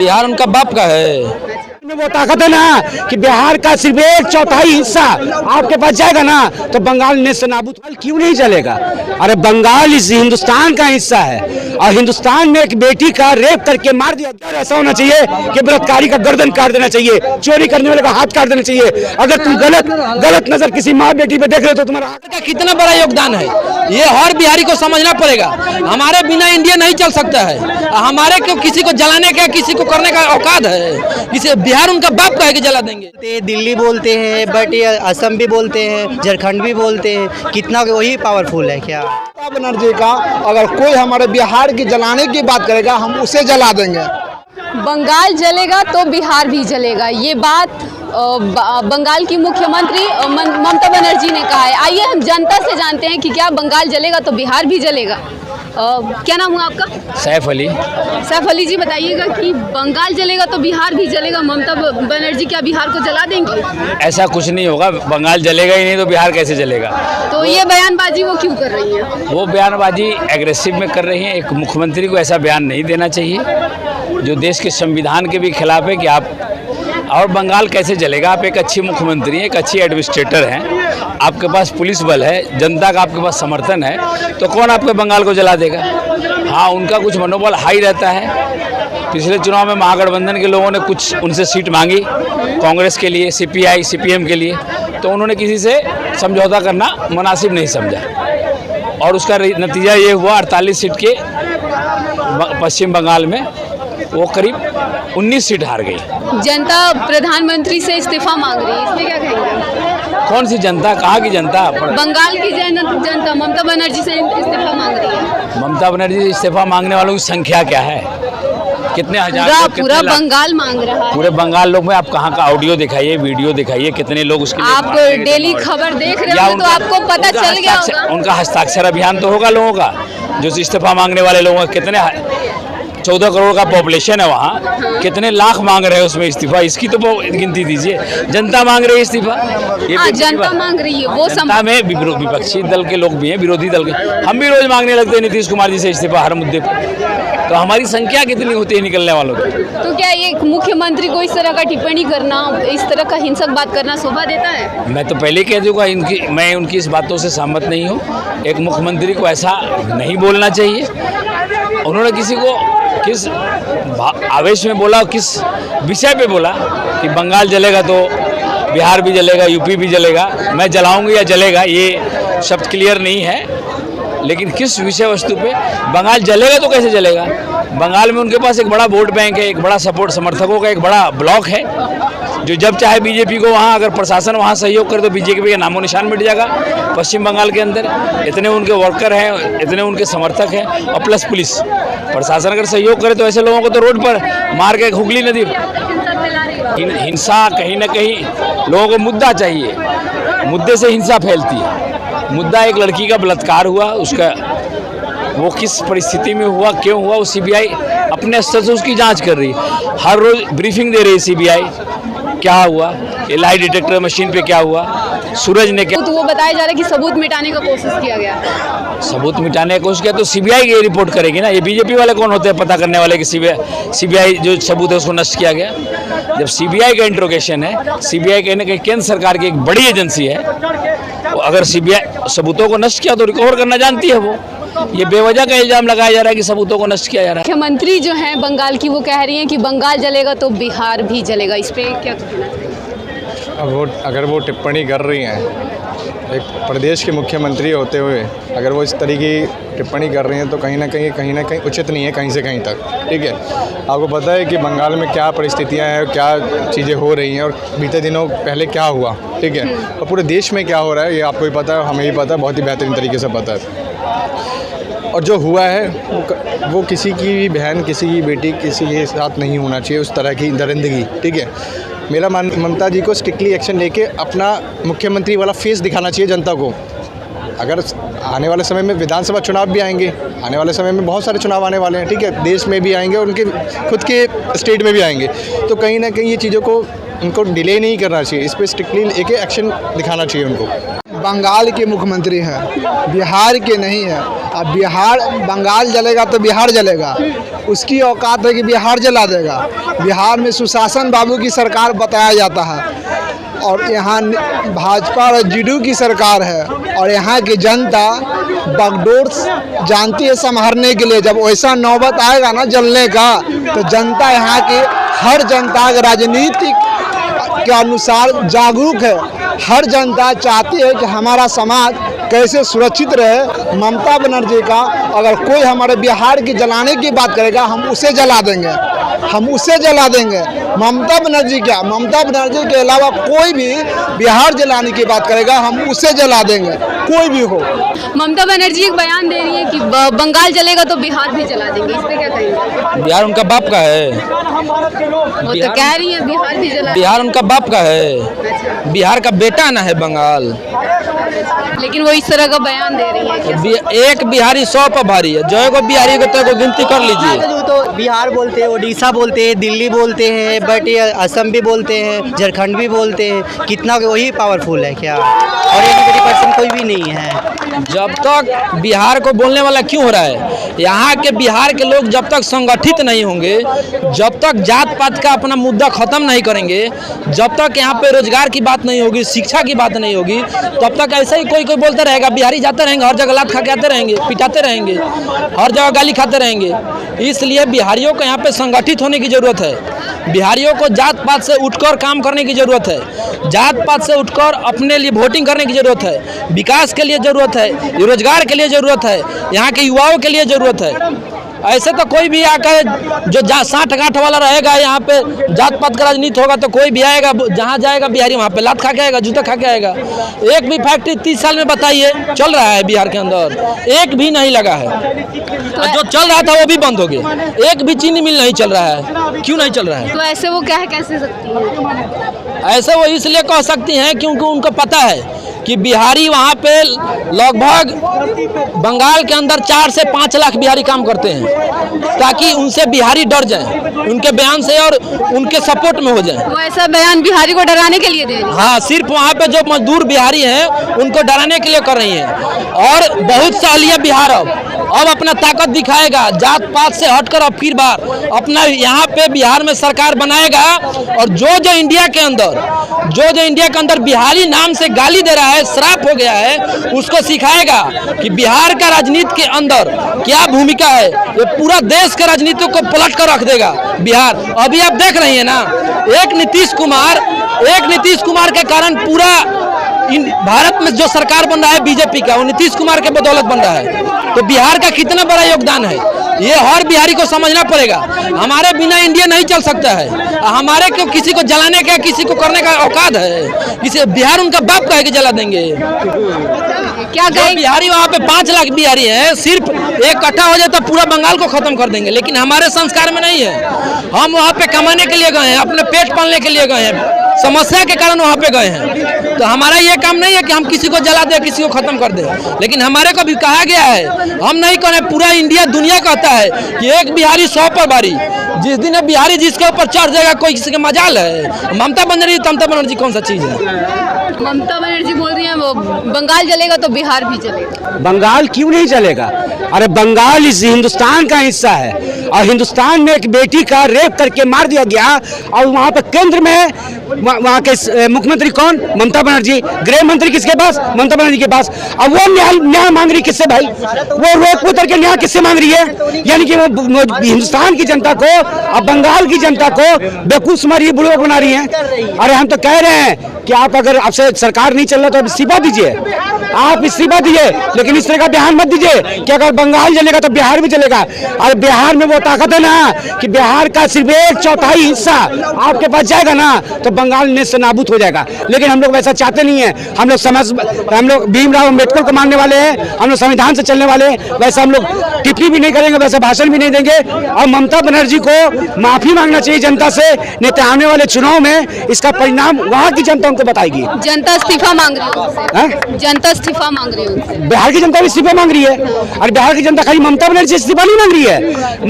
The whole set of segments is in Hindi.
बिहार उनका बाप का है। वो ताकत है ना कि बिहार का सिर्फ 1/4 हिस्सा आपके पास जाएगा ना तो बंगाल नेस्त नाबूद क्यों नहीं चलेगा। अरे बंगाल इस हिंदुस्तान का हिस्सा है और हिंदुस्तान में एक बेटी का रेप करके मार दिया। ऐसा होना चाहिए कि बलात्कारी का गर्दन काट देना चाहिए, चोरी करने वाले का हाथ काट देना चाहिए। अगर तुम गलत नजर किसी माँ बेटी पे देख रहे हो तो तुम्हारा का कितना बड़ा योगदान है ये हर बिहारी को समझना पड़ेगा। हमारे बिना इंडिया नहीं चल सकता है। हमारे को किसी को जलाने का किसी को करने का औकात है। किसी बिहार उनका बाप का है कि जला देंगे। दिल्ली बोलते हैं बट ये असम भी बोलते हैं, झारखंड भी बोलते हैं। कितना वही पावरफुल है क्या? ममता बनर्जी का अगर कोई हमारे बिहार की जलाने की बात करेगा हम उसे जला देंगे। बंगाल जलेगा तो बिहार भी जलेगा, ये बात बंगाल की मुख्यमंत्री ममता बनर्जी ने कहा है। आइए हम जनता से जानते हैं कि क्या बंगाल जलेगा तो बिहार भी जलेगा। क्या नाम हुआ आपका? सैफ अली। सैफ अली जी, बताइएगा कि बंगाल जलेगा तो बिहार भी जलेगा, ममता बनर्जी क्या बिहार को जला देंगी? ऐसा कुछ नहीं होगा, बंगाल जलेगा ही नहीं तो बिहार कैसे जलेगा। तो ये बयानबाजी वो क्यों कर रही है? वो बयानबाजी एग्रेसिव में कर रही हैं। एक मुख्यमंत्री को ऐसा बयान नहीं देना चाहिए जो देश के संविधान के भी खिलाफ है कि आप। और बंगाल कैसे जलेगा? आप एक अच्छी मुख्यमंत्री हैं, एक अच्छी एडमिनिस्ट्रेटर हैं, आपके पास पुलिस बल है, जनता का आपके पास समर्थन है, तो कौन आपके बंगाल को जला देगा? हाँ, उनका कुछ मनोबल हाई रहता है। पिछले चुनाव में महागठबंधन के लोगों ने कुछ उनसे सीट मांगी कांग्रेस के लिए, सीपीआई सीपीएम के लिए, तो उन्होंने किसी से समझौता करना मुनासिब नहीं समझा और उसका नतीजा ये हुआ 48 सीट के पश्चिम बंगाल में वो करीब 19 सीट हार गई। जनता प्रधानमंत्री से इस्तीफा मांग रही है, इसमें क्या कहेंगे? कौन सी जनता? कहाँ की जनता? बंगाल की जनता ममता बनर्जी से इस्तीफा मांग रही है। ममता बनर्जी से इस्तीफा मांगने वालों की संख्या क्या है? कितने हजार? पूरा बंगाल मांग रहा है। पूरे बंगाल लोग में आप कहाँ का ऑडियो दिखाइए, वीडियो दिखाइए, कितने लोग उसके लिए। आप डेली खबर देख रहे हो तो आपको पता चल गया होगा। उनका हस्ताक्षर अभियान तो होगा लोगों का, जो इस्तीफा मांगने वाले लोगों का। कितने 14 करोड़ का पॉपुलेशन है वहाँ, कितने लाख मांग रहे हैं उसमें इस्तीफा, इसकी तो गिनती दीजिए। जनता मांग रही है इस्तीफा, ये जनता मांग रही है। वो जनता में विपक्षी दल के लोग भी हैं, विरोधी दल के। हम भी रोज मांगने लगते हैं नीतीश कुमार जी से इस्तीफा हर मुद्दे पर, तो हमारी संख्या कितनी होती है निकलने वालों की। तो क्या एक मुख्यमंत्री को इस तरह का टिप्पणी करना, इस तरह का हिंसक बात करना शोभा देता है? मैं तो पहले कह दूंगा मैं उनकी इस बातों से सहमत नहीं हूँ। एक मुख्यमंत्री को ऐसा नहीं बोलना चाहिए। उन्होंने किसी को किस आवेश में बोला, किस विषय पे बोला कि बंगाल जलेगा तो बिहार भी जलेगा, यूपी भी जलेगा, मैं जलाऊंगी या जलेगा, ये शब्द क्लियर नहीं है। लेकिन किस विषय वस्तु पे बंगाल जलेगा तो कैसे जलेगा? बंगाल में उनके पास एक बड़ा वोट बैंक है, एक बड़ा सपोर्ट, समर्थकों का एक बड़ा ब्लॉक है, जो जब चाहे बीजेपी को वहाँ, अगर प्रशासन वहाँ सहयोग करे तो बीजेपी का नामो निशान मिट जाएगा। पश्चिम बंगाल के अंदर इतने उनके वर्कर हैं, इतने उनके समर्थक हैं, और प्लस पुलिस प्रशासन अगर सहयोग करे तो ऐसे लोगों को तो रोड पर मार के हुगली नदी। हिंसा कहीं ना कहीं लोगों को मुद्दा चाहिए, मुद्दे से हिंसा फैलती है। मुद्दा एक लड़की का बलात्कार हुआ, उसका वो किस परिस्थिति में हुआ, क्यों हुआ, वो सीबीआई अपने स्तर से उसकी जांच कर रही है। हर रोज ब्रीफिंग दे रही है सीबीआई, क्या हुआ, ये लाई डिटेक्टर मशीन पे क्या हुआ, सूरज ने क्या। तो वो बताया जा रहा है कि सबूत मिटाने का कोशिश किया गया। सबूत मिटाने की कोशिश किया तो सीबीआई की रिपोर्ट करेगी ना। ये बीजेपी वाले कौन होते हैं पता करने वाले कि सीबीआई जो सबूत है उसको नष्ट किया गया? जब सीबीआई का इंट्रोगेशन है, सीबीआई कहीं ना कहीं केंद्र सरकार की एक बड़ी एजेंसी है, अगर सीबीआई सबूतों को नष्ट किया तो रिकवर करना जानती है वो। ये बेवजह का इल्जाम लगाया जा रहा है कि सबूतों को नष्ट किया जा रहा है। मुख्यमंत्री जो है बंगाल की, वो कह रही हैं कि बंगाल जलेगा तो बिहार भी जलेगा, इस पे क्या कहना चाहिए? अब अगर वो टिप्पणी कर रही हैं, एक प्रदेश के मुख्यमंत्री होते हुए अगर वो इस तरीके की टिप्पणी कर रही हैं तो कहीं ना कहीं उचित नहीं है, कहीं से कहीं तक। ठीक है, आपको पता है कि बंगाल में क्या परिस्थितियां हैं, क्या चीज़ें हो रही हैं और बीते दिनों पहले क्या हुआ। ठीक है, और पूरे देश में क्या हो रहा है ये आपको भी पता है, हमें भी पता है, बहुत ही बेहतरीन तरीके से पता है। और जो हुआ है वो किसी की भी बहन, किसी की बेटी, किसी के साथ नहीं होना चाहिए उस तरह की दरिंदगी। ठीक है, मेरा ममता जी को स्ट्रिक्टली एक्शन लेके अपना मुख्यमंत्री वाला फेस दिखाना चाहिए जनता को। अगर आने वाले समय में विधानसभा चुनाव भी आएंगे, आने वाले समय में बहुत सारे चुनाव आने वाले हैं, ठीक है, देश में भी आएंगे और उनके खुद के स्टेट में भी आएंगे, तो कहीं ना कहीं ये चीज़ों को उनको डिले नहीं करना चाहिए, इस पर स्ट्रिक्टली एक एक्शन दिखाना चाहिए उनको। बंगाल के मुख्यमंत्री हैं, बिहार के नहीं हैं। अब बिहार बंगाल जलेगा तो बिहार जलेगा, उसकी औकात है कि बिहार जला देगा। बिहार में सुशासन बाबू की सरकार बताया जाता है और यहाँ भाजपा और जेडीयू की सरकार है और यहाँ की जनता बागडोर जानती है संभालने के लिए। जब वैसा नौबत आएगा ना जलने का, तो जनता यहाँ की हर जनता राजनीति के अनुसार जागरूक है। हर जनता चाहती है कि हमारा समाज कैसे सुरक्षित रहे। ममता बनर्जी का अगर कोई हमारे बिहार की जलाने की बात करेगा, हम उसे जला देंगे, हम उसे जला देंगे। ममता बनर्जी क्या, ममता बनर्जी के अलावा कोई भी बिहार जलाने की बात करेगा, हम उसे जला देंगे, कोई भी हो। ममता बनर्जी एक बयान दे रही है कि बंगाल जलेगा तो बिहार भी जला देंगे, इस पे क्या कहेंगे? बिहार उनका बाप का है, वो तो कह रही है बिहार भी जला, बिहार उनका बाप का है, बिहार का बेटा ना है बंगाल। लेकिन वो इस तरह का बयान दे रही है। एक बिहारी 100 पर भारी है, जो को बिहारी को तो गिनती कर लीजिए। तो बिहार बोलते हैं, उड़ीसा बोलते हैं, दिल्ली बोलते हैं, बट ये असम भी बोलते हैं, झारखंड भी बोलते हैं। कितना वही पावरफुल है क्या? और 80% कोई भी नहीं है। जब तक बिहार को बोलने वाला क्यों हो रहा है? यहाँ के बिहार के लोग जब तक संगठित नहीं होंगे, जब तक जात पात का अपना मुद्दा खत्म नहीं करेंगे, जब तक यहाँ पे रोजगार की बात नहीं होगी, शिक्षा की बात नहीं होगी, तब तक ऐसा ही कोई बोलते रहेगा। बिहारी जाते रहेंगे, हर जगह लात खा के आते रहेंगे, पिटाते रहेंगे, हर जगह गाली खाते रहेंगे। इसलिए बिहारियों को यहाँ पे संगठित होने की जरूरत है। बिहारियों को जात पात से उठकर काम करने की जरूरत है, जात पात से उठकर अपने लिए वोटिंग करने की जरूरत है, विकास के लिए जरूरत है, रोजगार के लिए जरूरत है, यहाँ के युवाओं के लिए जरूरत है। ऐसे तो कोई भी आकर जो 60-गांठ वाला रहेगा, यहाँ पे जात पात का राजनीति होगा तो कोई भी आएगा, जहाँ जाएगा बिहारी वहाँ पे लात खा के आएगा, जूता खा के आएगा। एक भी फैक्ट्री 30 साल में बताइए चल रहा है बिहार के अंदर, एक भी नहीं लगा है। जो चल रहा था वो भी बंद हो गया, एक भी चीनी मिल नहीं चल रहा है। क्यों नहीं चल रहा है? तो ऐसे वो कह कैसे सकती है? ऐसे वो इसलिए कह सकती हैं क्योंकि उनको पता है कि बिहारी वहाँ पे लगभग बंगाल के अंदर 4 से 5 लाख बिहारी काम करते हैं, ताकि उनसे बिहारी डर जाएं, उनके बयान से और उनके सपोर्ट में हो जाएं। वो ऐसा बयान बिहारी को डराने के लिए दे रही है? हाँ, सिर्फ वहाँ पे जो मजदूर बिहारी हैं उनको डराने के लिए कर रही हैं। और बहुत सहलिया बिहार अब अपना ताकत दिखाएगा, जात पात से हटकर अब फिर बार अपना यहाँ पे बिहार में सरकार बनाएगा। और जो इंडिया के अंदर बिहारी नाम से गाली दे रहा है, श्राप हो गया है, उसको सिखाएगा कि बिहार का राजनीति के अंदर क्या भूमिका है। ये पूरा देश के राजनीति को पलट कर रख देगा बिहार। अभी आप देख रही है ना, एक नीतीश कुमार के कारण पूरा भारत में जो सरकार बन रहा है बीजेपी का, वो नीतीश कुमार के बदौलत बन रहा है। तो बिहार का कितना बड़ा योगदान है, ये हर बिहारी को समझना पड़ेगा। हमारे बिना इंडिया नहीं चल सकता है। हमारे को किसी को जलाने का, किसी को करने का औकात है? किसी बिहार उनका बाप का है कि जला देंगे? क्या कहें? बिहारी वहाँ पे 5 लाख बिहारी हैं, सिर्फ एक इकट्ठा हो जाए तो पूरा बंगाल को खत्म कर देंगे। लेकिन हमारे संस्कार में नहीं है। हम वहाँ पे कमाने के लिए गए हैं, अपने पेट पालने के लिए गए हैं, समस्या के कारण वहाँ पे गए हैं। तो हमारा ये काम नहीं है कि हम किसी को जला दें, किसी को खत्म कर दें। लेकिन हमारे को भी कहा गया है, हम नहीं करें, पूरा इंडिया दुनिया कहता है कि एक बिहारी 100 पर भारी। जिस दिन बिहारी जिसके ऊपर चढ़ जाएगा, कोई किसी का मजाल है? ममता बनर्जी कौन सा चीज है? ममता बनर्जी बोल रही है वो बंगाल जलेगा तो बिहार भी जलेगा। बंगाल क्यों नहीं जलेगा? अरे बंगाल इस हिंदुस्तान का हिस्सा है और हिंदुस्तान में एक बेटी का रेप करके मार दिया गया और वहाँ पे केंद्र में वहाँ के मुख्यमंत्री कौन? ममता बनर्जी। गृह मंत्री किसके पास? ममता बनर्जी के पास। अब वो न्याय मांग रही किससे भाई? वो रोक पुतर के न्याय किससे मांग रही है? यानी कि वो हिंदुस्तान की जनता को और बंगाल की जनता को बेवकूफ समझ रही, बुड़बक बना रही है। अरे हम तो कह रहे हैं कि आप अगर आपसे सरकार नहीं चल रहा तो आप इस्तीफा दीजिए, आप इस्तीफा दीजिए, लेकिन इस तरह का बयान मत दीजिए कि अगर बंगाल जलेगा तो बिहार भी जलेगा। और बिहार में वो ताकत है ना कि बिहार का सिर्फ 1/4 हिस्सा आपके पास जाएगा ना तो बंगाल नेस्त नाबूद हो जाएगा। लेकिन हम लोग वैसा चाहते नहीं है। हम लोग भीमराव अम्बेडकर को मानने वाले हैं, हम लोग संविधान से चलने वाले हैं। वैसा हम लोग टिप्पणी भी नहीं करेंगे, वैसा भाषण भी नहीं देंगे। और ममता बनर्जी को माफी मांगना चाहिए जनता से, नहीं तो आने वाले चुनाव में इसका परिणाम वहाँ की जनता आपको बताएगी। जनता इस्तीफा मांग रही है उनसे। हाँ? जनता इस्तीफा मांग रही है उनसे। बिहार की जनता भी इस्तीफा मांग रही है, और बिहार की जनता खाली ममता बनर्जी से इस्तीफा नहीं मांग रही है,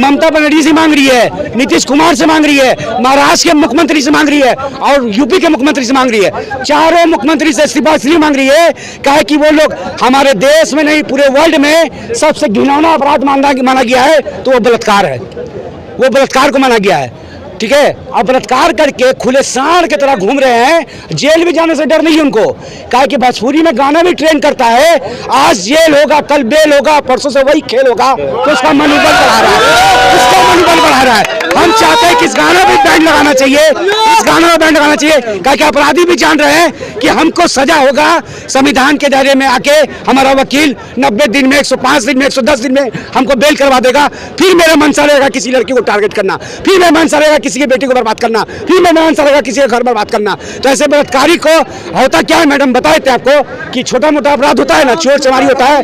ममता बनर्जी से मांग रही है, नीतीश कुमार से मांग रही है, महाराष्ट्र के मुख्यमंत्री से मांग रही है, और यूपी के मुख्यमंत्री से मांग रही है। चारों मुख्यमंत्री से इस्तीफा इसलिए मांग रही है कहे कि वो लोग हमारे देश में नहीं पूरे वर्ल्ड में सबसे घिनौना अपराध माना गया है, तो वो बलात्कार है, वो बलात्कार को माना गया है। ठीक है, अब बलात्कार करके खुले सांड की तरह घूम रहे हैं, जेल भी जाने से डर नहीं है उनको। कहा कि भोजपुरी में गाना भी ट्रेंड करता है, आज जेल होगा कल बेल होगा, परसों से वही खेल होगा, तो उसका मनोबल बढ़ा रहा है, उसका मनोबल बढ़ा रहा है। हम चाहते हैं कि इस गाना भी बैंड लगाना चाहिए, इस गाना में बैंड लगाना चाहिए, कहा कि अपराधी भी जान रहे हैं कि हमको सजा होगा संविधान के दायरे में आके, हमारा वकील 90 दिन में, 105 दिन में, 110 दिन में हमको बेल करवा देगा, फिर मेरा मनसा रहेगा किसी लड़की को टारगेट करना, फिर मेरा मनसा रहेगा किसी की बेटी को बर्बाद करना, फिर मेरा मनसा रहेगा किसी का घर बर्बाद करना। तो ऐसे बलात्कारी को होता क्या है मैडम, बताए थे आपको कि छोटा मोटा अपराध होता है ना, चोर चमारी होता है,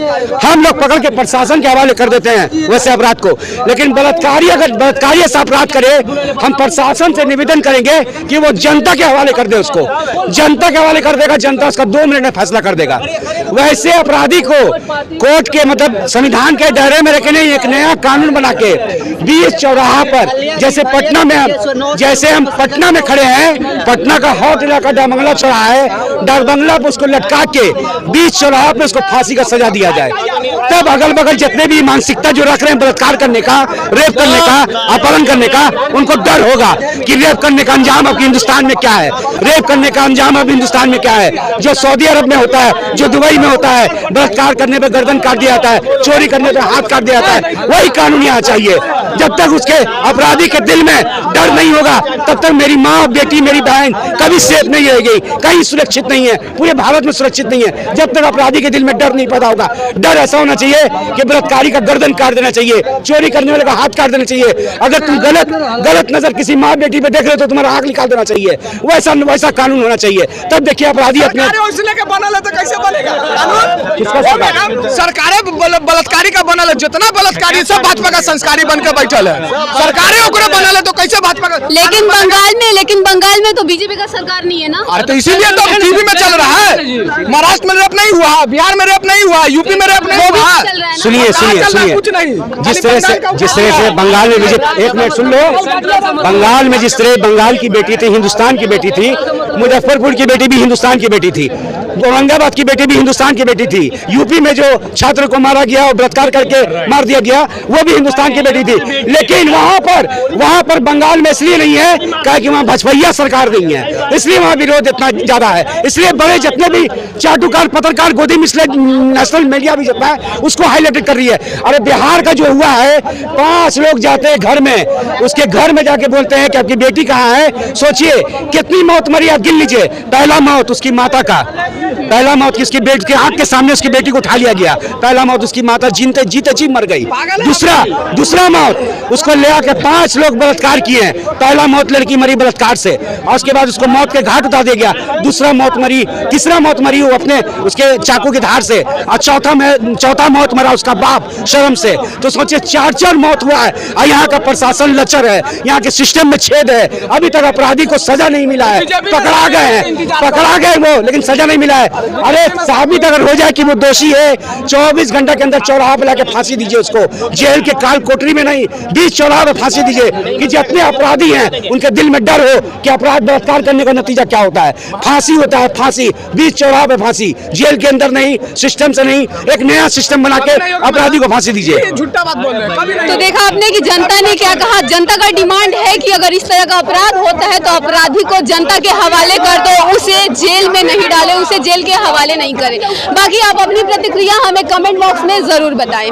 हम लोग पकड़ के प्रशासन के हवाले कर देते हैं वैसे अपराध को, लेकिन बलात्कारी अगर बलात्कारी ऐसा अपराध करे, हम प्रशासन से निवेदन करेंगे कि वो जनता के हवाले कर दे, उसको जनता के हवाले कर देगा, जनता उसका 2 मिनट में फैसला कर देगा। वैसे अपराधी को कोर्ट के मतलब संविधान के दायरे में रखने एक नया कानून बना के बीच चौराहा पर, जैसे पटना में जैसे हम पटना में खड़े हैं, पटना का हॉट इलाका डाकबंगला चौराहा है, डाकबंगला पर उसको लटका के बीच चौराहा पे उसको फांसी का सजा दिया जाए, तब अगल बगल जितने भी मानसिकता जो रख रहे हैं बलात्कार करने का, रेप करने का, अपहरण करने का, उनको डर होगा कि रेप करने का अंजाम अब हिंदुस्तान में क्या है, रेप करने का अंजाम अब हिंदुस्तान में क्या है, जो सऊदी अरब में होता है, जो दुबई में होता है, बलात्कार करने पे गर्दन काट दिया जाता है, चोरी करने पे हाथ काट दिया जाता है, वही कानून यहाँ चाहिए। जब तक उसके अपराधी के दिल में डर नहीं होगा, तब तक मेरी माँ, बेटी, मेरी बहन कभी सेफ नहीं रहेगी, कहीं सुरक्षित नहीं है, पूरे भारत में सुरक्षित नहीं है, जब तक अपराधी के दिल में डर नहीं पैदा होगा। डर ऐसा होना चाहिए कि बलात्कारी का गर्दन काट देना चाहिए, चोरी करने वाले का हाथ काट देना चाहिए, अगर तुम गलत नजर किसी माँ बेटी पे देख रहे हो तो तुम्हारा आंख निकाल देना चाहिए, वैसा कानून होना चाहिए, तब देखिए अपराधी अपने सरकारें बलात्कारी का बनल है, जितना बलात्कारी सब भाजपा का संस्कारी बनकर बैठल है, सरकारें ओकरे बनल है तो कैसे भाजपा का। लेकिन बंगाल में तो बीजेपी का सरकार नहीं है ना। अरे तो इसीलिए तो टीवी में चल रहा है, महाराष्ट्र में रेप नहीं हुआ, बिहार में रेप नहीं हुआ, यूपी में रेप नहीं हुआ। सुनिए कुछ नहीं, जिस तरह से बंगाल में एक मिनट सुन लो, बंगाल में जिस तरह बंगाल की बेटी थी हिंदुस्तान की बेटी थी, मुजफ्फरपुर की बेटी भी हिंदुस्तान की बेटी थी, औरंगाबाद की बेटी भी हिंदुस्तान की बेटी थी, यूपी में जो छात्र को मारा गया और बलात्कार करके मार दिया गया वो भी हिंदुस्तान की बेटी थी, लेकिन वहां पर बंगाल में इसलिए नहीं है क्या कि वहां भाजपा सरकार नहीं है, इसलिए वहां विरोध इतना ज्यादा है, इसलिए बड़े जितने भी चाटुकार पत्रकार गोदी मिसलेट नेशनल मीडिया भी जितना है उसको हाईलाइट कर रही है। अरे बिहार का जो हुआ है, 5 लोग जाते हैं घर में, उसके घर में जाके बोलते हैं कि आपकी बेटी कहाँ है, सोचिए कितनी मौत मरी, आप गिन लीजिए। पहला मौत उसकी माता का, पहला मौत किसकी बेटी के आंख के सामने उसकी बेटी को उठा लिया गया, पहला मौत उसकी माता जीते जी मर गई। दूसरा मौत उसको ले आके 5 लोग बलात्कार किए हैं, पहला मौत लड़की मरी बलात्कार से और उसके बाद उसको मौत के घाट उतार दिया गया, तीसरा मौत मरी वो अपने उसके चाकू की धार से, और चौथा मौत मरा उसका बाप शर्म से। तो सोचिए 4 मौत हुआ है, और यहाँ का प्रशासन लचर है, यहाँ के सिस्टम में छेद है, अभी तक अपराधी को सजा नहीं मिला है, पकड़ा गए वो, लेकिन सजा नहीं मिला है। अरे साबित अगर हो जाए कि वो दोषी है, 24 घंटे के अंदर चौराहा पे लाके फांसी दीजिए उसको, जेल के काल कोठरी में नहीं, बीच चौराहा पे फांसी दीजिए, कि जितने अपराधी हैं उनके दिल में डर हो कि अपराध बलात्कार करने का नतीजा क्या होता है, फांसी होता है, फांसी बीच चौराहा पे फांसी, जेल के अंदर नहीं, सिस्टम से नहीं, एक नया सिस्टम बना के अपराधी को फांसी दीजिए। झूठा बात बोल रहे हैं। तो देखा आपने कि जनता ने क्या कहा, जनता का डिमांड है कि अगर इस तरह का अपराध होता है तो अपराधी को जनता के हवाले कर दो, उसे जेल में नहीं डाले, उसे जेल के हवाले नहीं करें। बाकी आप अपनी प्रतिक्रिया हमें कमेंट बॉक्स में जरूर बताएं।